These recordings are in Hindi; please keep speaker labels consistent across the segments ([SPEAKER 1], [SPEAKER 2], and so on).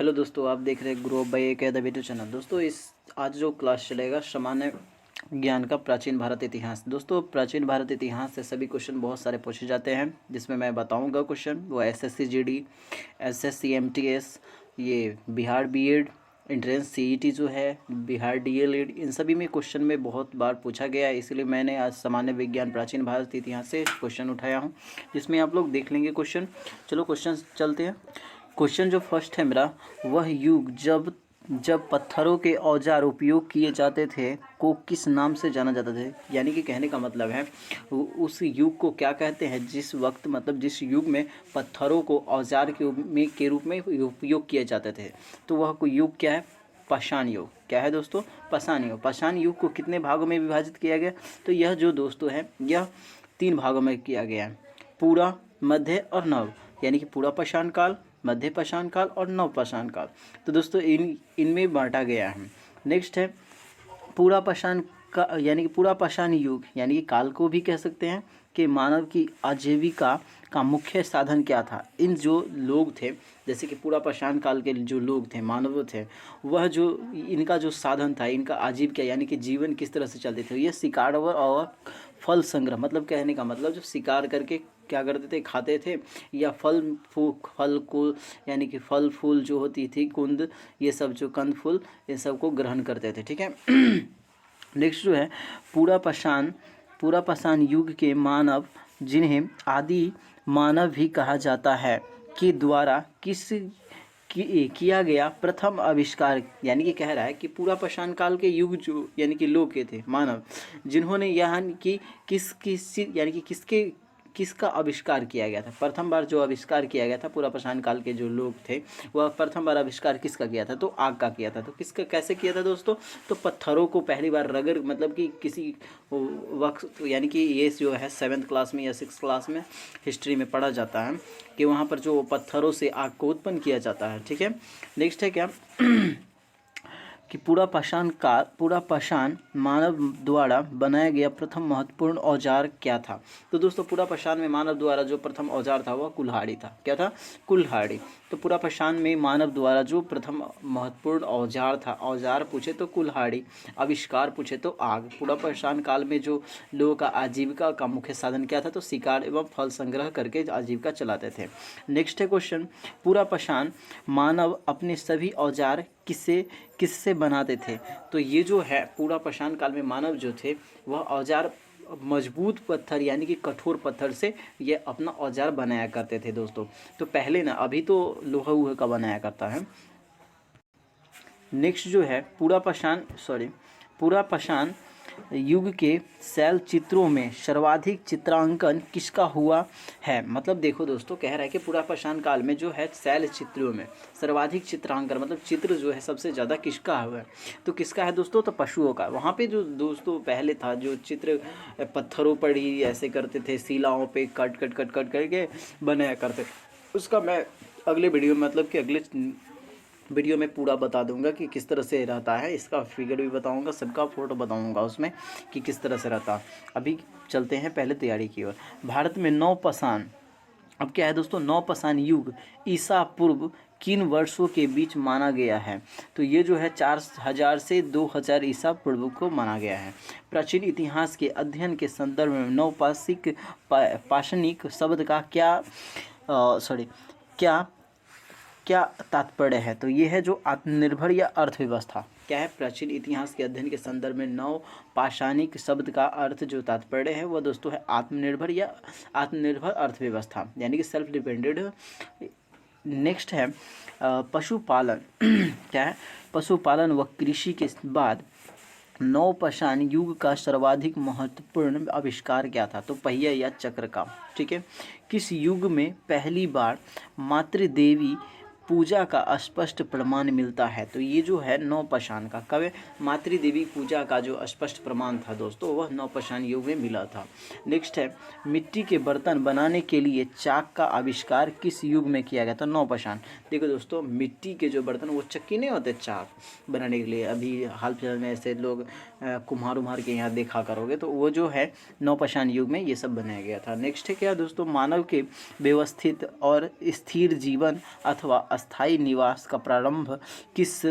[SPEAKER 1] हेलो दोस्तों, आप देख रहे हैं grow by academy YouTube channel. दोस्तों आज जो क्लास चलेगा सामान्य ज्ञान का प्राचीन भारत इतिहास। दोस्तों प्राचीन भारत इतिहास से सभी क्वेश्चन बहुत सारे पूछे जाते हैं, जिसमें मैं बताऊंगा क्वेश्चन वो एसएससी जीडी, एसएससी एमटीएस, ये बिहार बीएड, एंट्रेंस सीईटी जो है, बिहार डीएलएड, इन सभी में क्वेश्चन में बहुत बार पूछा गया है। इसलिए मैंने आज सामान्य विज्ञान प्राचीन भारत इतिहास से क्वेश्चन उठाया हूँ, जिसमें आप लोग देख लेंगे क्वेश्चन। चलो क्वेश्चन चलते हैं। क्वेश्चन जो फर्स्ट है मेरा, वह युग जब जब पत्थरों के औजार उपयोग किए जाते थे को किस नाम से जाना जाता था। यानी कि कहने का मतलब है उस युग को क्या कहते हैं जिस वक्त, मतलब जिस युग में पत्थरों को औजार के रूप में उपयोग किए जाते थे। तो वह कोई युग क्या है? पाषाण युग। क्या है दोस्तों? पाषाण युग। पाषाण युग को कितने भागों में विभाजित किया गया? तो यह जो दोस्तों है यह 3 भागों में किया गया है, पूरा, मध्य और नव। यानी कि पूरा पाषाण काल, मध्य पाषाण काल और नव पाषाण काल। तो दोस्तों इनमें बांटा गया है। नेक्स्ट है पूरा पाषाण का, यानी कि पूरा पाषाण युग, यानी कि काल को भी कह सकते हैं कि मानव की आजीविका का मुख्य साधन क्या था। इन जो लोग थे, जैसे कि पूरा पाषाण काल के जो लोग थे, मानव थे, वह जो इनका जो साधन था, इनका आजीविका यानी कि जीवन किस तरह से चलते थे, ये शिकार और फल संग्रह। मतलब कहने का मतलब जो शिकार करके क्या करते थे, खाते थे, या फल को, यानी कि फल फूल जो होती थी, कुंद, ये सब जो कंद फूल, ये सब को ग्रहण करते थे। ठीक है। नेक्स्ट जो है पूरा पाषाण युग के मानव, जिन्हें आदि मानव भी कहा जाता है, के द्वारा किया गया प्रथम आविष्कार। यानी कि कह रहा है कि पूरा पाषाण काल के युग जो, यानी कि लोग के थे, मानव, जिन्होंने यानी कि यानी कि किसका आविष्कार किया गया था। प्रथम बार जो आविष्कार किया गया था पूरा पाषाण काल के जो लोग थे, वह प्रथम बार आविष्कार किसका किया था? तो आग का किया था। तो किसका, कैसे किया था दोस्तों? तो पत्थरों को पहली बार रगड़, मतलब कि किसी वक्त, यानी कि ये जो है 7th क्लास में या 6th क्लास में हिस्ट्री में पढ़ा जाता है कि वहाँ पर जो पत्थरों से आग को उत्पन्न किया जाता है। ठीक है। नेक्स्ट है क्या कि पूरा पाषाण मानव द्वारा बनाया गया प्रथम महत्वपूर्ण औजार क्या था। तो दोस्तों पूरा पाषाण में मानव द्वारा जो प्रथम औजार था वह कुल्हाड़ी था। क्या था? कुल्हाड़ी। तो पूरा पाषाण में मानव द्वारा जो प्रथम महत्वपूर्ण औजार था, औजार पूछे तो कुल्हाड़ी, आविष्कार पूछे तो आग। पूरा पाषाण काल में जो लोगों का आजीविका का मुख्य साधन क्या था? तो शिकार एवं फल संग्रह करके आजीविका चलाते थे। नेक्स्ट है क्वेश्चन, पूरा पाषाण मानव अपने सभी औजार किससे बनाते थे। तो ये जो है पूरा पाषाण काल में मानव जो थे वह औजार मजबूत पत्थर, यानी कि कठोर पत्थर से ये अपना औजार बनाया करते थे दोस्तों। तो पहले ना, अभी तो लोहा वूहा का बनाया करता है। नेक्स्ट जो है पूरा पाषाण युग के शैल चित्रों में सर्वाधिक चित्रांकन किसका हुआ है। मतलब देखो दोस्तों, कह रहा है कि पूरा पाषाण काल में जो है शैल चित्रों में सर्वाधिक चित्रांकन, मतलब चित्र जो है सबसे ज़्यादा किसका हुआ है। तो किसका है दोस्तों? तो पशुओं का। वहाँ पे जो दोस्तों पहले था जो चित्र पत्थरों पर ही ऐसे करते थे, शिलाओं पे कट करके बनाया करते थे, उसका मैं अगले वीडियो में, मतलब कि अगले वीडियो में पूरा बता दूंगा कि किस तरह से रहता है। इसका फिगर भी बताऊंगा, सबका फोटो बताऊंगा उसमें कि किस तरह से रहता। अभी चलते हैं पहले तैयारी की ओर। भारत में नवपाषाण, अब क्या है दोस्तों, नवपाषाण युग ईसा पूर्व किन वर्षों के बीच माना गया है। तो ये जो है 4000 से 2000 ईसा पूर्व को माना गया है। प्राचीन इतिहास के अध्ययन के संदर्भ में पाषाणिक शब्द का क्या तात्पर्य है। तो ये है जो आत्मनिर्भर या अर्थव्यवस्था। क्या है? प्राचीन इतिहास के अध्ययन के संदर्भ में नव पाषाणिक शब्द का अर्थ जो तात्पर्य है वह दोस्तों है आत्मनिर्भर या आत्मनिर्भर अर्थव्यवस्था, यानी कि सेल्फ डिपेंडेंट। नेक्स्ट है पशुपालन। क्या है? पशुपालन व कृषि के बाद नवपाषाण युग का सर्वाधिक महत्वपूर्ण आविष्कार क्या था। तो पहिया या चक्र का। ठीक है। किस युग में पहली बार मातृदेवी पूजा का स्पष्ट प्रमाण मिलता है। तो ये जो है नवपाषाण का, कब मातृदेवी पूजा का जो स्पष्ट प्रमाण था दोस्तों वह नवपाषाण युग में मिला था। नेक्स्ट है मिट्टी के बर्तन बनाने के लिए चाक का आविष्कार किस युग में किया गया। तो नवपाषाण। देखो दोस्तों, मिट्टी के जो बर्तन, वो चक्की नहीं होते चाक बनाने के लिए, अभी हाल फिलहाल में ऐसे लोग कुम्हार उम्हार के यहाँ देखा करोगे, तो वो जो है नवपाषाण युग में ये सब बनाया गया था। नेक्स्ट है क्या दोस्तों, मानव के व्यवस्थित और स्थिर जीवन अथवा अस्थायी निवास का प्रारंभ किस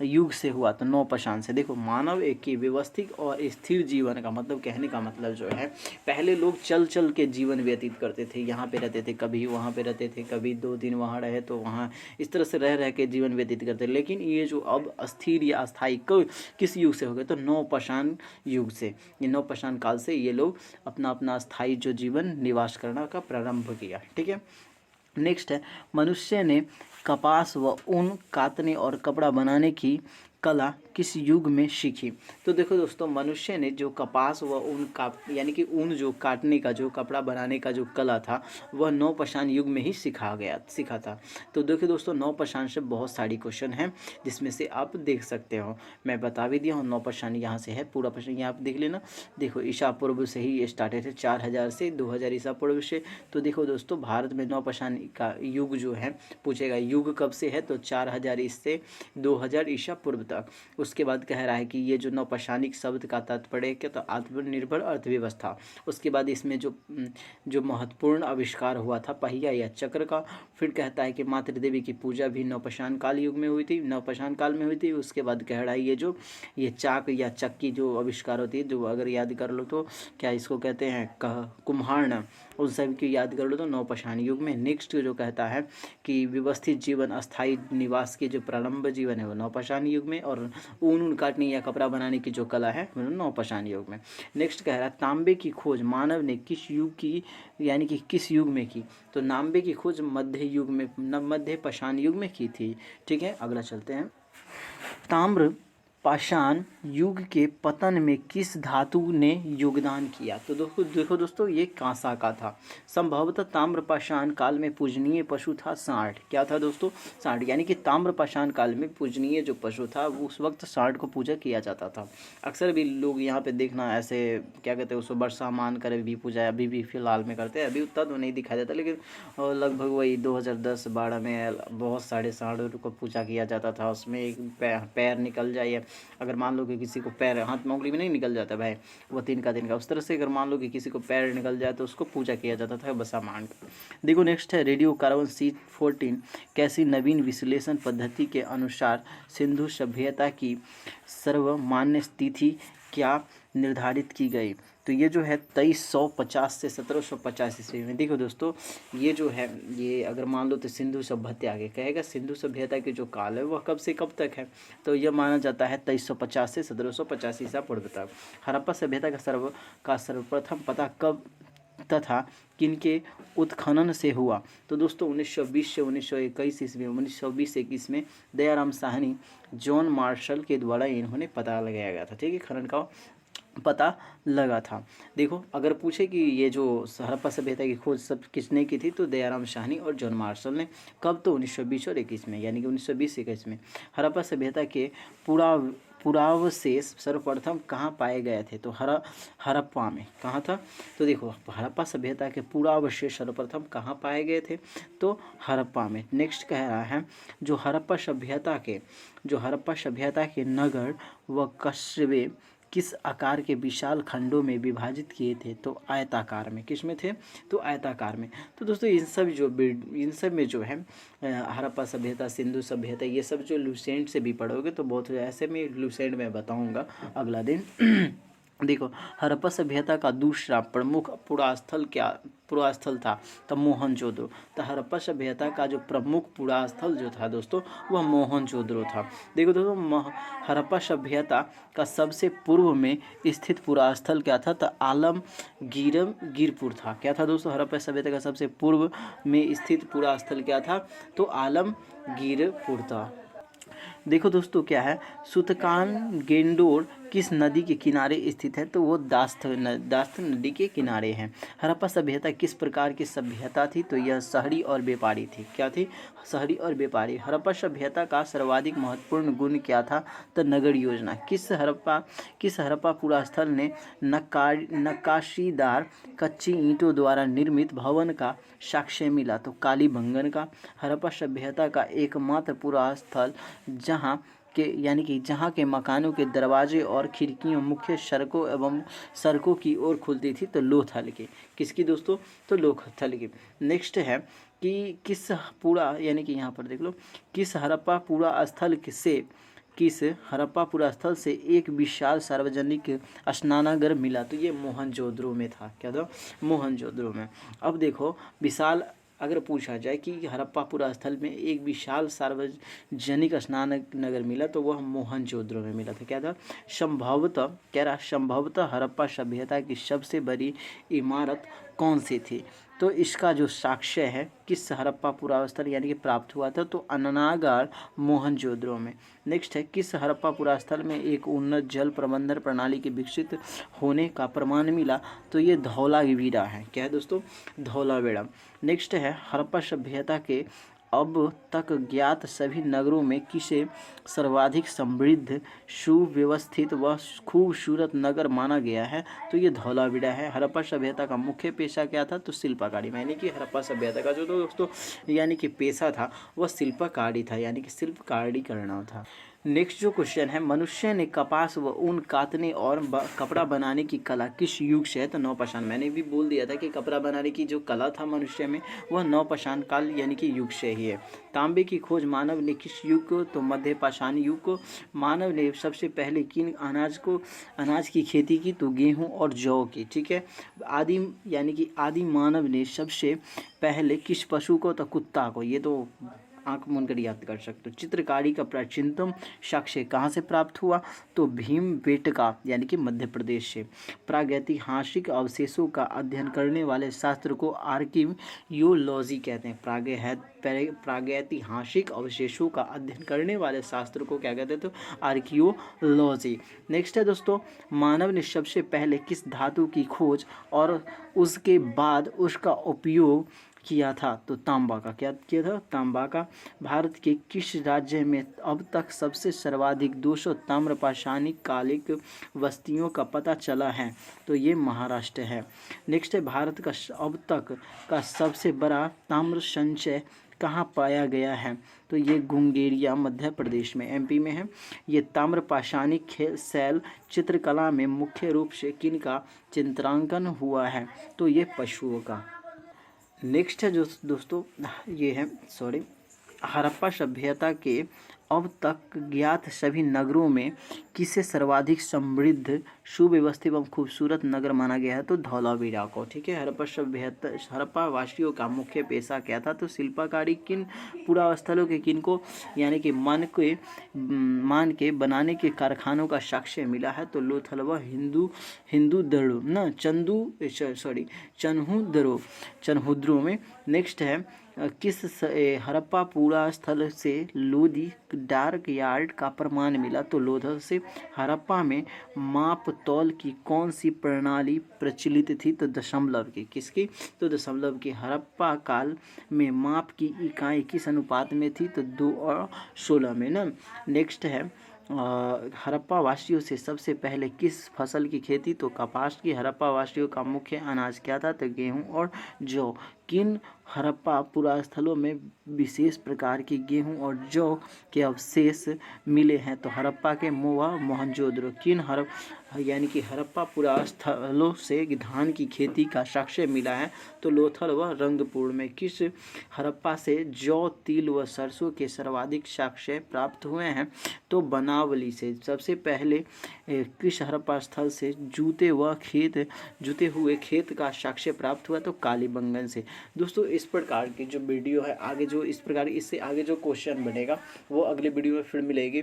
[SPEAKER 1] युग से हुआ? तो नवपाषाण से। देखो, मानव एक की व्यवस्थित और स्थिर जीवन का मतलब, कहने का मतलब जो है, पहले लोग चल चल के जीवन व्यतीत करते थे, यहाँ पे रहते थे, कभी वहाँ पे रहते थे, कभी 2 दिन वहाँ रहे तो वहाँ, इस तरह से रह रह के जीवन व्यतीत करते। लेकिन ये जो अब अस्थिर या अस्थायी किस युग से हो गए? तो नवपाषाण युग से। ये नवपाषाण काल से ये लोग अपना अपना अस्थायी जो जीवन निवास करना का प्रारंभ किया। ठीक है, नेक्स्ट है, मनुष्य ने कपास व ऊन काटने और कपड़ा बनाने की कला किस युग में सीखी? तो देखो दोस्तों, मनुष्य ने जो कपास व ऊन का यानी कि ऊन जो काटने का, जो कपड़ा बनाने का जो कला था, वह नवपाषाण युग में ही सीखा था। तो देखो दोस्तों, नवपाषाण से बहुत सारी क्वेश्चन हैं जिसमें से आप देख सकते हो। मैं बता भी दिया हूँ, नवपाषाण यहाँ से है, पूरा प्रश्न यहाँ आप देख लेना। देखो, ईसा पूर्व से ही ये स्टार्टेड है, 4000 से 2000 ईसा पूर्व से। तो देखो दोस्तों, भारत में नवपाषाण का युग जो है पूछेगा, युग कब से है? तो 4000 से 2000 ईसा पूर्व तक। उसके बाद कह रहा है कि ये जो नवपाषाणिक शब्द का तात्पर्य क्या? तो आत्मनिर्भर अर्थव्यवस्था। उसके बाद इसमें जो महत्वपूर्ण आविष्कार हुआ था पहिया या चक्र का। फिर कहता है कि मातृ देवी की पूजा भी नवपाषाण काल युग में हुई थी, नवपाषाण काल में हुई थी। उसके बाद कह रहा है ये चाक या चक्की जो आविष्कार होती है, जो अगर याद कर लो तो क्या इसको कहते हैं, कुम्हार, उन सब की याद कर लो तो नवपाषाण युग में। नेक्स्ट जो कहता है कि व्यवस्थित जीवन, अस्थायी निवास के जो प्रारंभ जीवन है वो नवपाषाण युग में, और ऊन काटने या कपड़ा बनाने की जो कला है वो नवपाषाण युग में। नेक्स्ट कह रहा है, तांबे की खोज मानव ने किस युग की, यानी कि किस युग में की? तो तांबे की खोज मध्य युग में, मध्यपाषाण युग में की थी। ठीक है, अगला चलते हैं। ताम्र पाषाण युग के पतन में किस धातु ने योगदान किया? तो देखो दोस्तों, ये कांसा का था। संभवतः ताम्रपाषाण काल में पूजनीय पशु था सांड। क्या था दोस्तों? सांड। यानी कि ताम्रपाषाण काल में पूजनीय जो पशु था वो उस वक्त सांड को पूजा किया जाता था। अक्सर भी लोग यहाँ पे देखना ऐसे क्या कहते हैं उसको वर्षा मान कर भी पूजा अभी भी फिलहाल में करते हैं। अभी उतना तो नहीं दिखाया जाता, लेकिन लगभग वही 2010-12 में बहुत सारे सांड को पूजा किया जाता था। उसमें एक पैर निकल जाए, अगर मान लो कि किसी को पैर, हाथ में उंगली में नहीं निकल जाता भाई, वो तीन का उस तरह से अगर मान लो कि किसी को पैर निकल जाए तो उसको पूजा किया जाता था बसा मान कर। देखो, नेक्स्ट है, रेडियो कार्बन C14 कैसी नवीन विश्लेषण पद्धति के अनुसार सिंधु सभ्यता की सर्वमान्य तिथि क्या निर्धारित की गई? तो ये जो है 2350 से 1750 ईस्वी में। देखो दोस्तों, ये जो है, ये अगर मान लो तो सिंधु सभ्यता आगे कहेगा, सिंधु सभ्यता के जो काल है वह कब से कब तक है? तो यह माना जाता है 2350 से 1750 ईसा पूर्व तक। हड़प्पा सभ्यता का सर्वप्रथम पता कब तथा किनके उत्खनन से हुआ? तो दोस्तों 1920 से 1921 ईस्वी में, 1920-21 में दयाराम साहनी, जॉन मार्शल के द्वारा इन्होंने पता लगाया गया था। ठीक है, खनन का पता लगा था। देखो, अगर पूछे कि ये जो हड़प्पा सभ्यता की खोज सब किसने की थी, तो दयाराम साहनी और जॉन मार्शल ने। कब? तो 1920 और 21 में, यानी कि 1920-21 में। हड़प्पा सभ्यता के पुरावशेष सर्वप्रथम कहाँ पाए गए थे? तो हड़प्पा में। कहाँ था? तो देखो, हड़प्पा सभ्यता के पुरावशेष सर्वप्रथम कहाँ पाए गए थे? तो हड़प्पा में। नेक्स्ट कह रहा है, जो हड़प्पा सभ्यता के नगर व कस्बे किस आकार के विशाल खंडों में विभाजित किए थे? तो आयताकार में। किस में थे? तो आयताकार में। तो दोस्तों इन सब में जो है हड़प्पा सभ्यता, सिंधु सभ्यता, ये सब जो लुसेंट से भी पढ़ोगे तो बहुत ऐसे में लुसेंट में बताऊंगा अगला दिन। देखो, हड़प्पा सभ्यता का दूसरा प्रमुख पुरास्थल था तो मोहनजोदड़ो। तो हड़प्पा सभ्यता का जो प्रमुख पुरास्थल जो था दोस्तों वह मोहनजोदड़ो था। देखो दोस्तों, हड़प्पा सभ्यता का सबसे पूर्व में स्थित पुरास्थल क्या था? तो गिरपुर था। क्या था दोस्तों? हड़प्पा सभ्यता का सबसे पूर्व में स्थित पुरास्थल क्या था? तो गिरपुर था। देखो दोस्तों, क्या है, सूतकान-गेंडोर किस नदी के किनारे स्थित है? तो वो दास्त नदी के किनारे है। हड़प्पा सभ्यता किस प्रकार की सभ्यता थी? तो यह शहरी और व्यापारी थी। क्या थी? शहरी और व्यापारी। हड़प्पा सभ्यता का सर्वाधिक महत्वपूर्ण गुण क्या था? तो नगर योजना। किस हड़प्पा पुरास्थल ने नक्काशीदार कच्ची ईंटों द्वारा निर्मित भवन का साक्ष्य मिला? तो कालीबंगन का। हड़प्पा सभ्यता का एकमात्र पुरास्थल जहाँ के यानी कि जहाँ के मकानों के दरवाजे और खिड़कियाँ मुख्य सड़कों एवं सड़कों की ओर खुलती थी, तो लोथल की। किसकी दोस्तों? तो लोथल की। नेक्स्ट है कि किस पूरा यानी कि यहाँ पर देख लो, किस हड़प्पा पूरा स्थल से किस हड़प्पा स्थल से एक विशाल सार्वजनिक स्नानागार मिला? तो ये मोहनजोदड़ो में था। क्या था? मोहनजोदड़ो में। अब देखो, विशाल अगर पूछा जाए कि हड़प्पा स्थल में एक विशाल सार्वजनिक स्नानागार मिला, तो वह मोहनजोदड़ो में मिला था। क्या था? संभवतः कह रहा, संभवतः हड़प्पा सभ्यता की सबसे बड़ी इमारत कौन सी थी? तो इसका जो साक्ष्य है किस हड़प्पा स्थल यानी कि प्राप्त हुआ था, तो अन्नागार मोहनजोदड़ो में। नेक्स्ट है, किस हड़प्पा स्थल में एक उन्नत जल प्रबंधन प्रणाली के विकसित होने का प्रमाण मिला? तो ये धौलावीरा है। क्या है दोस्तों? धौलावीरा। नेक्स्ट है, हड़प्पा सभ्यता के अब तक ज्ञात सभी नगरों में किसे सर्वाधिक समृद्ध, सुव्यवस्थित व खूबसूरत नगर माना गया है? तो ये धौलावीरा है। हड़प्पा सभ्यता का मुख्य पेशा क्या था? तो शिल्पकारी। यानी कि हड़प्पा सभ्यता का जो दोस्तों यानी कि पेशा था वह शिल्पकारी था, यानी कि शिल्पकारी करना था। नेक्स्ट जो क्वेश्चन है, मनुष्य ने कपास व ऊन काटने और कपड़ा बनाने की कला किस युग से है? तो नवपाषाण। मैंने भी बोल दिया था कि कपड़ा बनाने की जो कला था मनुष्य में वह नवपाषाण काल यानी कि युग से ही है। तांबे की खोज मानव ने किस युग को? तो मध्यपाषाण युग को। मानव ने सबसे पहले किन अनाज की खेती की? तो गेहूँ और जौ की। ठीक है। आदिम यानी कि आदि मानव ने सबसे पहले किस पशु को? तो कुत्ता को। ये तो आंख मूंद कर याद कर सकते हो। चित्रकारी का प्राचीनतम साक्ष्य कहाँ से प्राप्त हुआ? तो भीमबेटका यानी कि मध्य प्रदेश से। प्रागैतिहासिक अवशेषों का अध्ययन करने वाले शास्त्र को आर्कियोलॉजी कहते हैं। प्रागैतिहासिक अवशेषों का अध्ययन करने वाले शास्त्र को क्या कहते हैं? तो आर्कियोलॉजी। नेक्स्ट है दोस्तों, मानव ने सबसे पहले किस धातु की खोज और उसके बाद उसका उपयोग किया था? तो तांबा का। क्या किया था? तांबा का। भारत के किस राज्य में अब तक सबसे सर्वाधिक 200 ताम्रपाषाणिक कालिक बस्तियों का पता चला है? तो ये महाराष्ट्र है। नेक्स्ट है, भारत का अब तक का सबसे बड़ा ताम्र संचय कहाँ पाया गया है? तो ये गुंगेरिया मध्य प्रदेश में, एमपी में है। ये ताम्रपाषाणिक शैल चित्रकला में मुख्य रूप से किनका चित्रांकन हुआ है? तो ये पशुओं का। नेक्स्ट है जो दोस्तों ये है हड़प्पा सभ्यता के अब तक ज्ञात सभी नगरों में किसे सर्वाधिक समृद्ध, सुव्यवस्थित एवं खूबसूरत नगर माना गया है? तो धौलावीरा को। ठीक है। हड़प्पा वासियों का मुख्य पेशा क्या था? तो शिल्पकारी। किन पुरास्थलों के किनको यानी कि मान के बनाने के कारखानों का साक्ष्य मिला है? तो लोथल व हिंदू ना चन्हुद्रो में। नेक्स्ट है, किस हड़प्पा स्थल से लोदी डार्क यार्ड का प्रमाण मिला? तो लोथल से। हड़प्पा में माप तौल की कौन सी प्रणाली प्रचलित थी? तो दशमलव की। किसकी? तो दशमलव की। हड़प्पा काल में माप की इकाई किस अनुपात में थी? तो 2 और 16 में ना। नेक्स्ट है, हड़प्पा वासियों से सबसे पहले किस फसल की खेती? तो कपास की। हड़प्पा वासियों का मुख्य अनाज क्या था? तो गेहूं और जौ। किन हड़प्पा पुरास्थलों में विशेष प्रकार की गेहूं और जौ के अवशेष मिले हैं? तो हड़प्पा के मोहनजोदड़ो। किन यानी कि हड़प्पा पुरास्थलों से धान की खेती का साक्ष्य मिला है? तो लोथल व रंगपुर में। किस हड़प्पा से जौ, तिल व सरसों के सर्वाधिक साक्ष्य प्राप्त हुए हैं? तो बनावली से। सबसे पहले किस हड़प्पा स्थल से जूते हुए खेत का साक्ष्य प्राप्त हुआ? तो कालीबंगन से। दोस्तों इस प्रकार की जो वीडियो है आगे जो इस प्रकार इससे आगे जो क्वेश्चन बनेगा वो अगले वीडियो में फिर मिलेगी।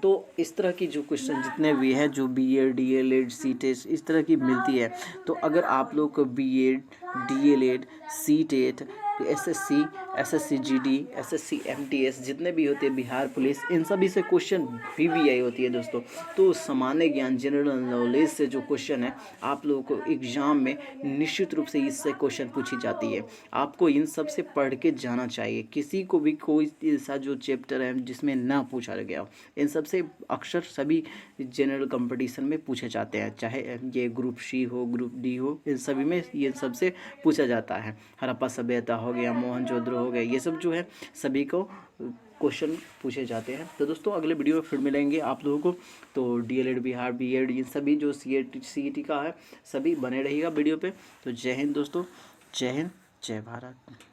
[SPEAKER 1] तो इस तरह की जो क्वेश्चन जितने भी हैं जो बीएड, डीएलएड, सीटेट इस तरह की मिलती है, तो अगर आप लोग को BEd, DElEd, CTET, SSC, SSC GD, SSC MTS जितने भी होते हैं, बिहार पुलिस, इन सभी से क्वेश्चन वीवीआई होती है दोस्तों। तो सामान्य ज्ञान, जनरल नॉलेज से जो क्वेश्चन है आप लोगों को एग्जाम में निश्चित रूप से इससे क्वेश्चन पूछी जाती है। आपको इन सब से पढ़ के जाना चाहिए। किसी को भी कोई ऐसा जो चैप्टर है जिसमें ना पूछा गया हो, इन सब से अक्सर सभी जनरल कंपटीशन में पूछे जाते हैं, चाहे ये ग्रुप सी हो, ग्रुप डी हो, इन सभी में ये सबसे पूछा जाता है। हड़प्पा सभ्यता हो गया, मोहनजोदड़ो हो गया, ये सब जो है सभी को क्वेश्चन पूछे जाते हैं। तो दोस्तों अगले वीडियो में फिर मिलेंगे आप लोगों को। तो DLED बिहार BEd ये सभी जो CET का है सभी बने रहिएगा वीडियो पे। तो जय हिंद दोस्तों, जय हिंद, जय भारत।